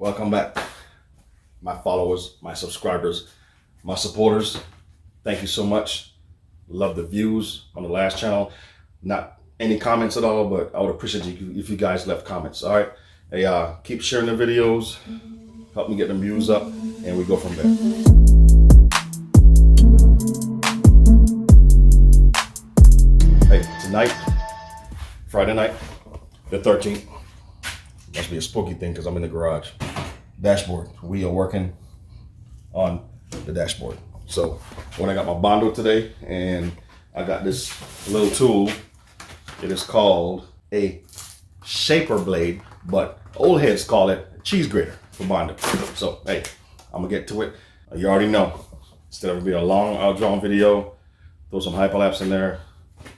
Welcome back, my followers, my subscribers, my supporters. Thank you so much. Love the views on the last channel. Not any comments at all, but I would appreciate you if you guys left comments. All right. Hey, keep sharing the videos. Help me get the views up, and we go from there. Hey, tonight, Friday night, the 13th. Must be a spooky thing because I'm in the garage. Dashboard. We are working on the dashboard. So when I got my Bondo today, and I got this little tool, it is called a shaper blade, but old heads call it a cheese grater for Bondo. So hey, I'm gonna get to it. You already know. Instead of it being a long, outdrawn video, throw some hyperlapse in there,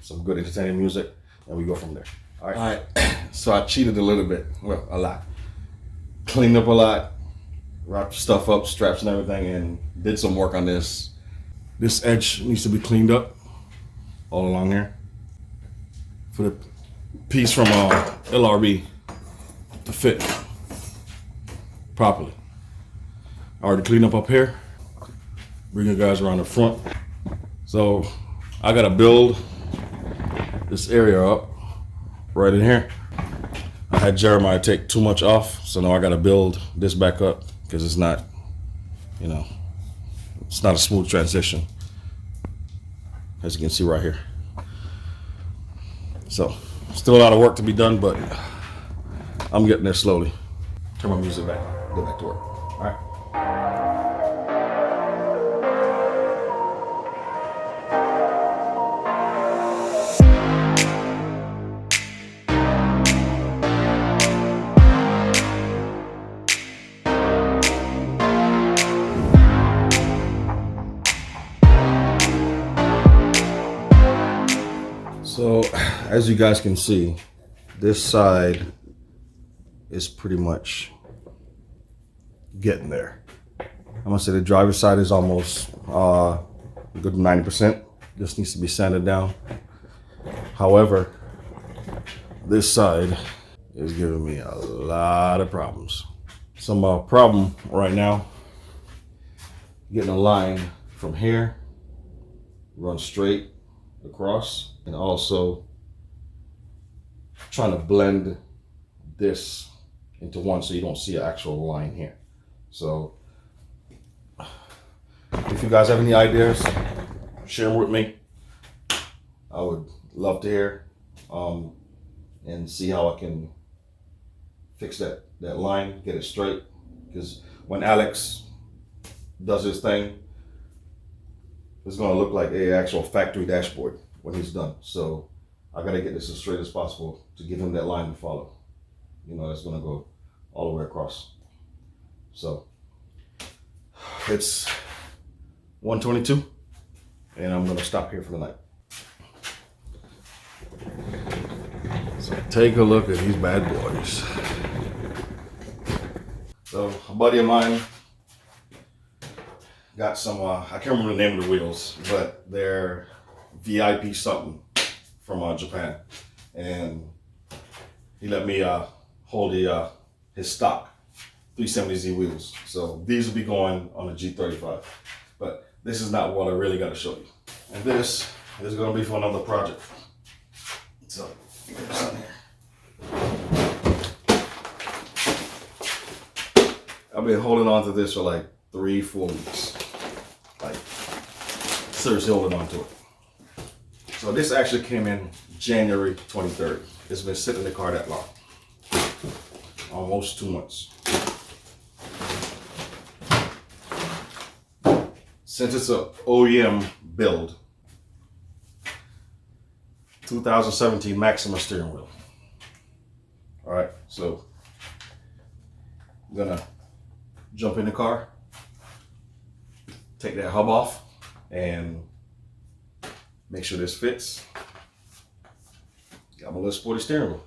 some good entertaining music, and we go from there. All right. So I cheated a little bit. Well, a lot. Cleaned up a lot, wrapped stuff up, straps and everything, and did some work on this. This edge needs to be cleaned up all along here for the piece from LRB to fit properly. I already cleaned up here. Bring you guys around the front. So I gotta build this area up right in here. I had Jeremiah take too much off, so now I gotta build this back up because it's not, it's not a smooth transition, as you can see right here. So still a lot of work to be done, but I'm getting there slowly. Turn my music back, get back to work. All right. So as you guys can see, this side is pretty much getting there. I'm gonna say the driver's side is almost good 90%. This needs to be sanded down. However, this side is giving me a lot of problems. Some problem right now, getting a line from here, run straight across, and also trying to blend this into one so you don't see an actual line here. So if you guys have any ideas, share them with me. I would love to hear and see how I can fix that line, get it straight, because when Alex does his thing, it's going to look like a actual factory dashboard when he's done. So I got to get this as straight as possible to give him that line to follow. That's going to go all the way across. So it's 1:22, and I'm going to stop here for the night. So take a look at these bad boys. So a buddy of mine got some, I can't remember the name of the wheels, but they're VIP something from Japan. And he let me hold his stock 370Z wheels. So these will be going on a G35. But this is not what I really got to show you. And this is going to be for another project. So, get this on here. I've been holding on to this for like 3-4 weeks. Like, seriously holding on to it. So this actually came in January 23rd. It's been sitting in the car that long. Almost 2 months. Since it's an OEM build, 2017 Maximas steering wheel. All right, so I'm gonna jump in the car, take that hub off, and make sure this fits. Got my little sporty steering wheel.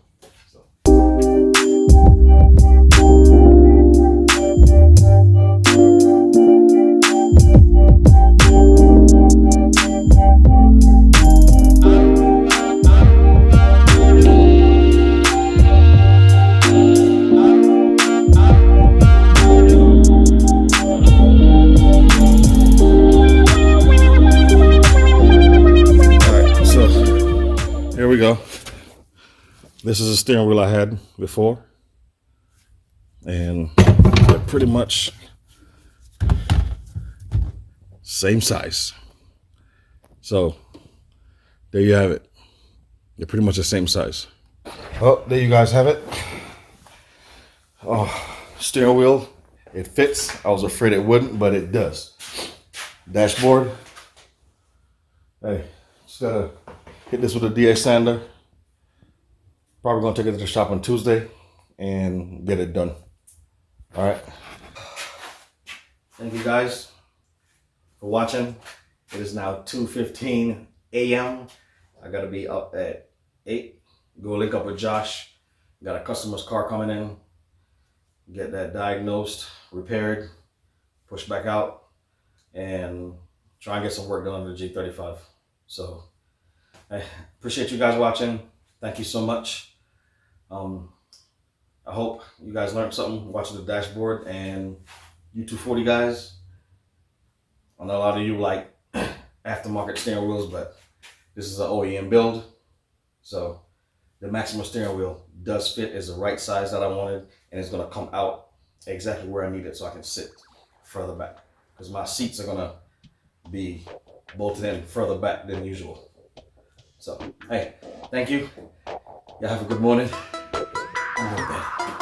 This is a steering wheel I had before, and they're pretty much same size. So there you have it. They're pretty much the same size. Oh, there you guys have it. Oh, steering wheel, it fits. I was afraid it wouldn't, but it does. Dashboard. Hey, just gotta hit this with a D.I.Y sander. Probably gonna take it to the shop on Tuesday and get it done. All right. Thank you guys for watching. It is now 2:15 a.m. I gotta be up at 8. Go link up with Josh. Got a customer's car coming in. Get that diagnosed, repaired, pushed back out, and try and get some work done on the G35. So I appreciate you guys watching. Thank you so much. I hope you guys learned something watching the dashboard, and you 240 guys, I know a lot of you like aftermarket steering wheels, but this is an OEM build. So the Maximus steering wheel does fit, is the right size that I wanted, and it's gonna come out exactly where I need it so I can sit further back, because my seats are gonna be bolted in further back than usual. So, hey, thank you. Y'all have a good morning. I'm going to bed.